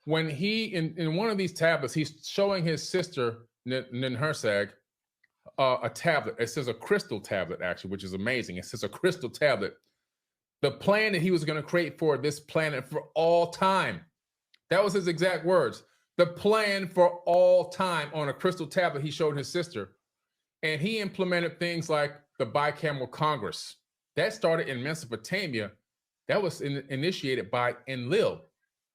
when he in one of these tablets, he's showing his sister Ninhursag a tablet. It says a crystal tablet, actually, which is amazing. It says a crystal tablet. The plan that he was going to create for this planet for all time. That was his exact words. The plan for all time on a crystal tablet he showed his sister. And he implemented things like the bicameral Congress. That started in Mesopotamia. That was initiated by Enlil.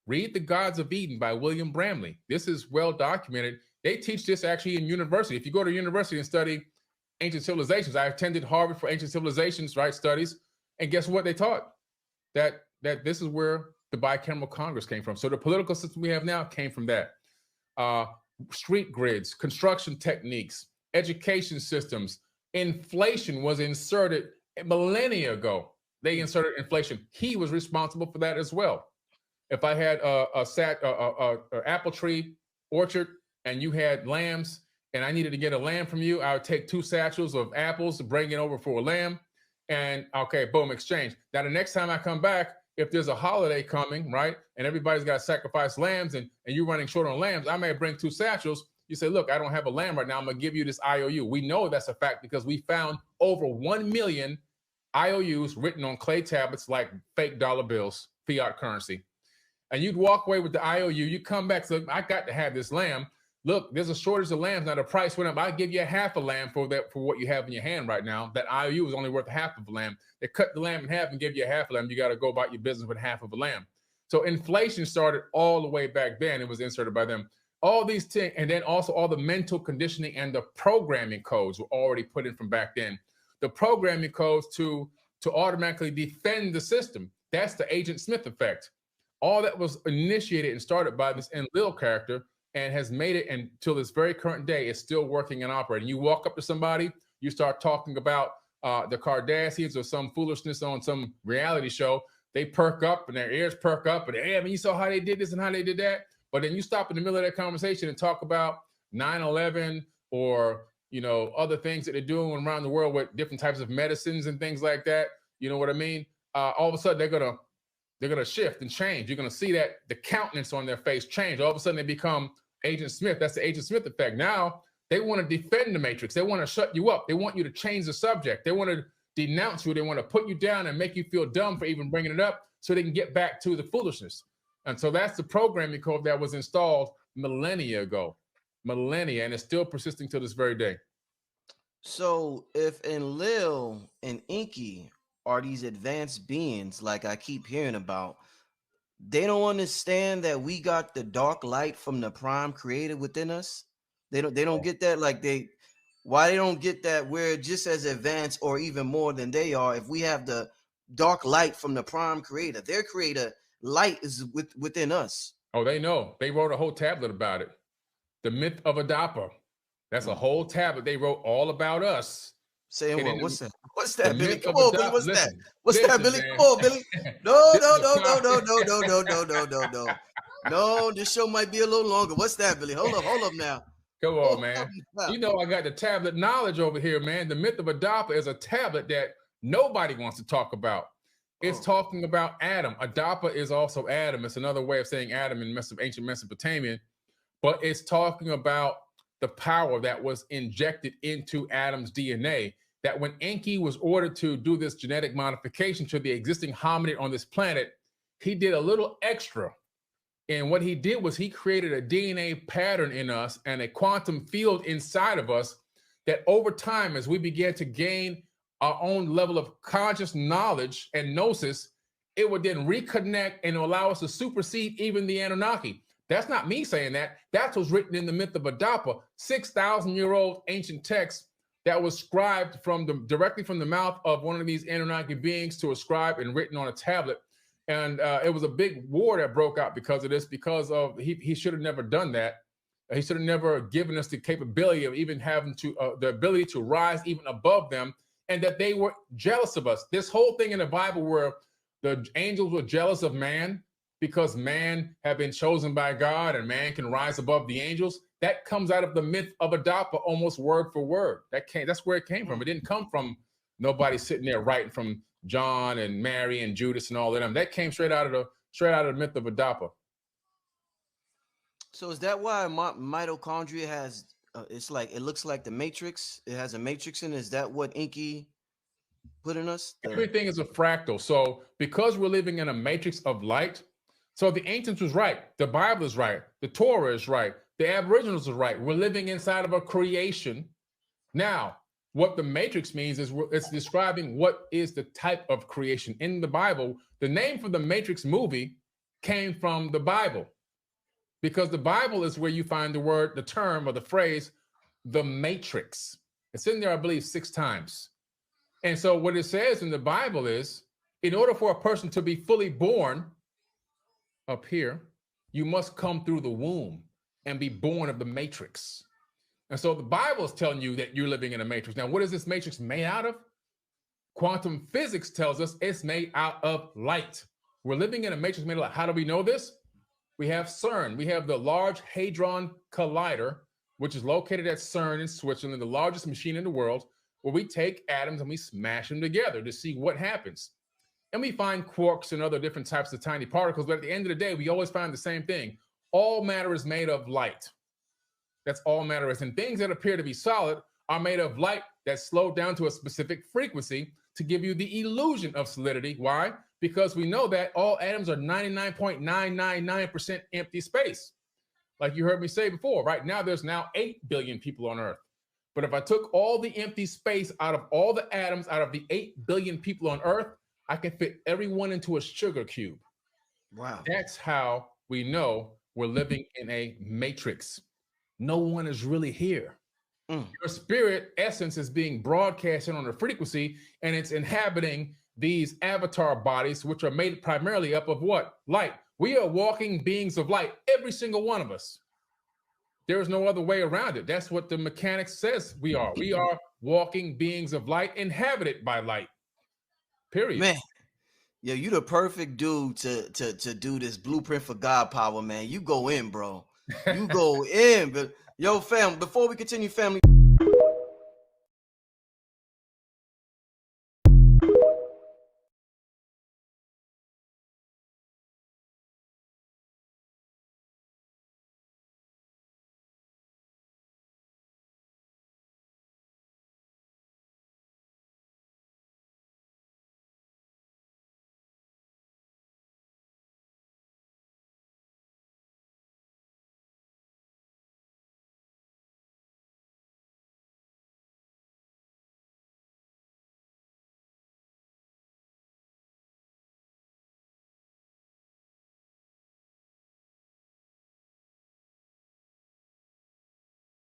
Read The Gods of Eden by William Bramley. This is well documented. They teach this actually in university. If you go to university and study ancient civilizations, I attended Harvard for ancient civilizations, right, studies, and guess what they taught? That this is where the bicameral Congress came from. So the political system we have now came from that. Street grids, construction techniques, education systems. Inflation was inserted millennia ago. They inserted inflation. He was responsible for that as well. If I had a apple tree orchard and you had lambs and I needed to get a lamb from you, I would take 2 satchels of apples to bring it over for a lamb. And okay, boom, exchange. Now the next time I come back, if there's a holiday coming, right, and everybody's got to sacrifice lambs and you're running short on lambs, I may bring 2 satchels. You say, look, I don't have a lamb right now. I'm going to give you this IOU. We know that's a fact because we found over 1 million IOUs written on clay tablets like fake dollar bills, fiat currency. And you'd walk away with the IOU. You come back, so I got to have this lamb. Look, there's a shortage of lambs. Now the price went up. I'll give you half a lamb for what you have in your hand right now. That IOU is only worth half of a lamb. They cut the lamb in half and give you a half a lamb. You got to go about your business with half of a lamb. So inflation started all the way back then. It was inserted by them. All these things, and then also all the mental conditioning and the programming codes were already put in from back then. The programming codes to automatically defend the system. That's the Agent Smith effect. All that was initiated and started by this Enlil character and has made it until this very current day is still working and operating. You walk up to somebody, you start talking about the Kardashians or some foolishness on some reality show, they perk up and their ears perk up and hey, I mean, you saw how they did this and how they did that. But then you stop in the middle of that conversation and talk about 9/11 or, you know, other things that they're doing around the world with different types of medicines and things like that. You know what I mean? All of a sudden they're gonna shift and change. You're gonna see that the countenance on their face change. All of a sudden they become Agent Smith. That's the Agent Smith effect. Now they want to defend the matrix. They want to shut you up. They want you to change the subject. They want to denounce you. They want to put you down and make you feel dumb for even bringing it up so they can get back to the foolishness. And so that's the programming code that was installed millennia ago, and it's still persisting to this very day. So if Enlil and Enki are these advanced beings like I keep hearing about, they don't understand that we got the dark light from the prime created within us. They don't get that. Like why they don't get that we're just as advanced or even more than they are if we have the dark light from the prime creator. Their creator light is within us. Oh, they know. They wrote a whole tablet about it. The Myth of Adapa. That's a whole tablet. They wrote all about us. Saying what? What's that? What's that, Billy? myth Come of on, Adapa. Billy. What's that? Listen, What's that, Billy? man. Come on, Billy. No. No, this show might be a little longer. What's that, Billy? Hold up now. Come on, man. You know I got the tablet knowledge over here, man. The Myth of Adapa is a tablet that nobody wants to talk about. It's talking about Adam. Adapa is also Adam. It's another way of saying Adam in ancient Mesopotamian, but it's talking about the power that was injected into Adam's DNA, that when Enki was ordered to do this genetic modification to the existing hominid on this planet, he did a little extra. And what he did was he created a DNA pattern in us and a quantum field inside of us that over time, as we began to gain our own level of conscious knowledge and gnosis, it would then reconnect and allow us to supersede even the Anunnaki. That's not me saying that. That's what's written in the Myth of Adapa, 6,000-year-old ancient text that was scribed directly from the mouth of one of these Anunnaki beings to a scribe and written on a tablet. And it was a big war that broke out because of this, because of he should have never done that. He should have never given us the capability of even having the ability to rise even above them, and that they were jealous of us. This whole thing in the Bible where the angels were jealous of man because man had been chosen by God and man can rise above the angels, that comes out of the Myth of Adapa almost word for word. That's where it came from. It didn't come from nobody sitting there writing from John and Mary and Judas and all of them. That came straight out of the Myth of Adapa. So is that why mitochondria has? It's like it looks like the matrix. It has a matrix in it. Is that what Inky put in us? Everything is a fractal. So because we're living in a matrix of light, so the ancients was right. The Bible is right. The Torah is right. The Aboriginals are right. We're living inside of a creation. Now, what the matrix means is it's describing what is the type of creation in the Bible. The name for the Matrix movie came from the Bible, because the Bible is where you find the word, the term, or the phrase, the matrix. It's in there, I believe, 6 times. And so what it says in the Bible is, in order for a person to be fully born up here, you must come through the womb and be born of the matrix. And so the Bible is telling you that you're living in a matrix. Now, what is this matrix made out of? Quantum physics tells us it's made out of light. We're living in a matrix made of light. How do we know this? We have CERN. We have the Large Hadron Collider, which is located at CERN in Switzerland, the largest machine in the world, where we take atoms and we smash them together to see what happens. And we find quarks and other different types of tiny particles. But at the end of the day, we always find the same thing. All matter is made of light. That's all matter is. And things that appear to be solid are made of light that's slowed down to a specific frequency to give you the illusion of solidity. Why? Because we know that all atoms are 99.999% empty space. Like you heard me say before, right now there's now 8 billion people on Earth. But if I took all the empty space out of all the atoms out of the 8 billion people on Earth, I can fit everyone into a sugar cube. Wow. That's how we know we're living in a matrix. No one is really here. Your spirit essence is being broadcasted on a frequency, and it's inhabiting these avatar bodies, which are made primarily up of what? Light. We are walking beings of light, every single one of us. There is no other way around it. That's what the mechanics says we are. We are walking beings of light, inhabited by light. Period. Man, yo, you the perfect dude to do this blueprint for God power, man. You go in, bro. You go in. But yo, fam, before we continue, family.